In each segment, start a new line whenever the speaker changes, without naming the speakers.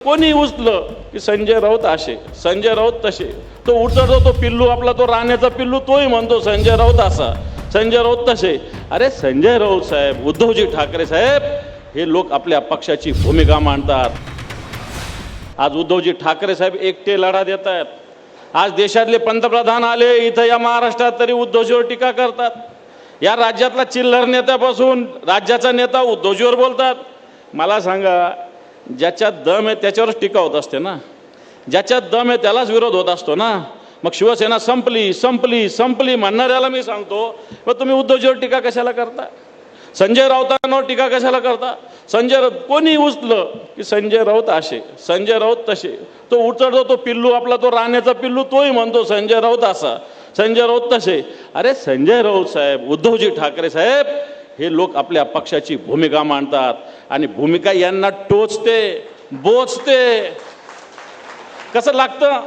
कोणी उचलं की संजय राऊत असे, संजय राऊत तसे, तो उचलतो तो पिल्लू आपला, तो राण्याचा पिल्लू, तोही म्हणतो संजय राऊत असा, संजय राऊत तसे. अरे संजय राऊत साहेब, उद्धवजी ठाकरे साहेब, हे लोक आपल्या पक्षाची भूमिका मांडतात. आज उद्धवजी ठाकरे साहेब एकटे लढा देत आहेत. आज देशातले पंतप्रधान आले इथं या महाराष्ट्रात तरी उद्धवजीवर टीका करतात. या राज्यातला चिल्लर नेत्यापासून राज्याचा नेता उद्धवजीवर बोलतात. मला सांगा, ज्याच्यात दम आहे त्याच्यावरच टीका होत असते ना, ज्याच्यात दम आहे त्यालाच विरोध होत असतो ना. मग शिवसेना संपली संपली संपली म्हणणाऱ्याला मी सांगतो, मग तुम्ही उद्धवजीवर टीका कशाला करता? संजय राऊतांवर टीका कशाला करता? संजय राऊत कोणी उचलं की संजय राऊत असे, संजय राऊत तसे, तो उचलतो तो पिल्लू आपला, तो राण्याचा पिल्लू, तोही म्हणतो संजय राऊत असा, संजय राऊत तसे. अरे संजय राऊत साहेब, उद्धवजी ठाकरे साहेब, हे लोक आपल्या पक्षाची भूमिका मांडतात आणि भूमिका यांना टोचते, बोचते. कसं लागतं,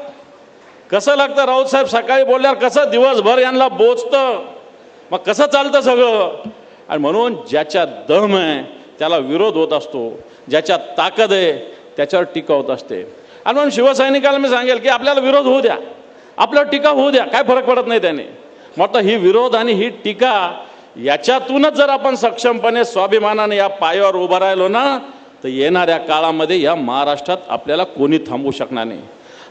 कसं लागतं? राऊत साहेब सकाळी बोलल्यावर कसं दिवसभर यांना बोचतं, मग कसं चालतं सगळं? आणि म्हणून ज्याच्यात दम आहे त्याला विरोध होत असतो, ज्याच्यात ताकद आहे त्याच्यावर टीका होत असते. आणि म्हणून शिवसैनिकाला मी सांगेल की आपल्याला विरोध होऊ द्या, आपल्यावर टीका होऊ द्या, काय फरक पडत नाही त्याने. मग ही विरोध आणि ही टीका याच्यातूनच जर आपण सक्षमपणे स्वाभिमानाने या पायावर उभं राहिलो ना, तर येणाऱ्या काळामध्ये या महाराष्ट्रात आपल्याला कोणी थांबवू शकणार नाही.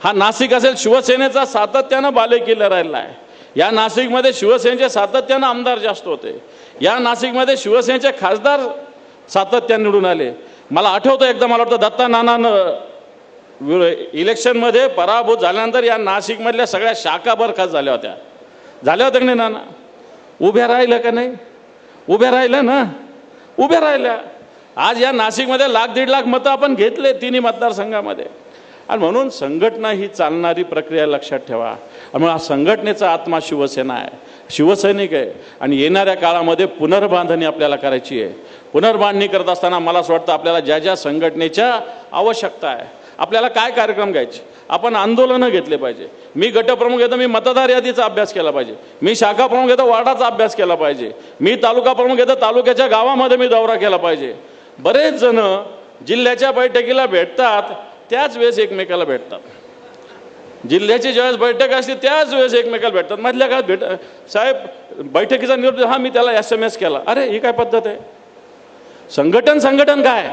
हा नाशिक असेल, शिवसेनेचा सातत्यानं बालेकिल्ला राहिला आहे. या नाशिकमध्ये शिवसेनेचे सातत्यानं आमदार जास्त होते. या नाशिकमध्ये शिवसेनेचे खासदार सातत्याने निवडून आले. मला आठवतं एकदा, मला वाटतं दत्ता नानानं इलेक्शनमध्ये पराभूत झाल्यानंतर या नाशिकमधल्या सगळ्या शाखा बरखास्त झाल्या होत्या. झाल्या होत्या की नाही नाना? उभ्या राहिल्या का नाही? उभ्या राहिल्या ना, उभ्या राहिल्या. आज या नाशिकमध्ये 1,00,000-1.5 लाख मतं आपण घेतले तिन्ही मतदारसंघामध्ये. आणि म्हणून संघटना ही चालणारी प्रक्रिया लक्षात ठेवा. आणि हा संघटनेचा आत्मा शिवसेना आहे, शिवसैनिक आहे. आणि येणाऱ्या काळामध्ये पुनर्बांधणी आपल्याला करायची आहे. पुनर्बांधणी करत असताना मला असं वाटतं आपल्याला ज्या ज्या संघटनेच्या आवश्यकता आहे, आपल्याला काय कार्यक्रम घ्यायचे, आपण आंदोलनं घेतले पाहिजे. मी गटप्रमुख येतो, मी मतदार यादीचा अभ्यास केला पाहिजे. मी शाखा प्रमुख येतो, वार्डाचा अभ्यास केला पाहिजे. मी तालुका प्रमुख येतो, तालुक्याच्या गावामध्ये मी दौरा केला पाहिजे. बरेच जण जिल्ह्याच्या बैठकीला भेटतात, त्याच वेळेस एकमेकाला भेटतात. जिल्ह्याची ज्यावेळेस बैठक असते त्याच वेळेस एकमेकाला भेटतात. मधल्या काळात साहेब बैठकीचा निरोप, हा मी त्याला SMS केला. अरे ही काय पद्धत आहे? संघटन काय?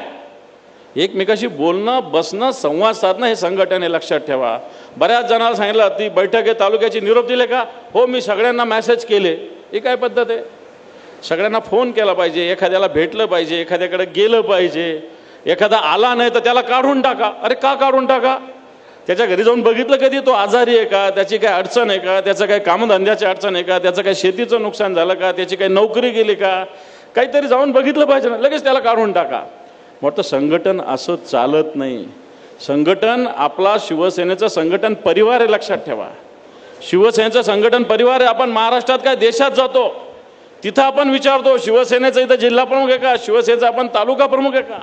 एकमेकाशी बोलणं, बसणं, संवाद साधणं हे संघटन आहे, लक्षात ठेवा. बऱ्याच जणांना सांगितलं ती बैठक आहे, तालुक्याची निरोप दिले का? हो, मी सगळ्यांना मेसेज केले. ही काय पद्धत आहे? सगळ्यांना फोन केला पाहिजे, एखाद्याला भेटलं पाहिजे, एखाद्याकडे गेलं पाहिजे. एखादा आला नाही तर त्याला काढून टाका. अरे का काढून टाका? त्याच्या घरी जाऊन बघितलं कधी तो आजारी आहे का, त्याची काय अडचण आहे का, त्याचं काही कामधंद्याची अडचण आहे का, त्याचं काही शेतीचं नुकसान झालं का, त्याची काही नोकरी गेली का, काहीतरी जाऊन बघितलं पाहिजे ना, लगेच त्याला काढून टाका. मोठं संघटन असं चालत नाही. संघटन आपला शिवसेनेचं संघटन परिवार आहे, लक्षात ठेवा. शिवसेनेचं संघटन परिवार आहे. आपण महाराष्ट्रात काय देशात जातो तिथं आपण विचारतो शिवसेनेचं इथं जिल्हा प्रमुख आहे का, शिवसेनेचा आपण तालुका प्रमुख आहे का?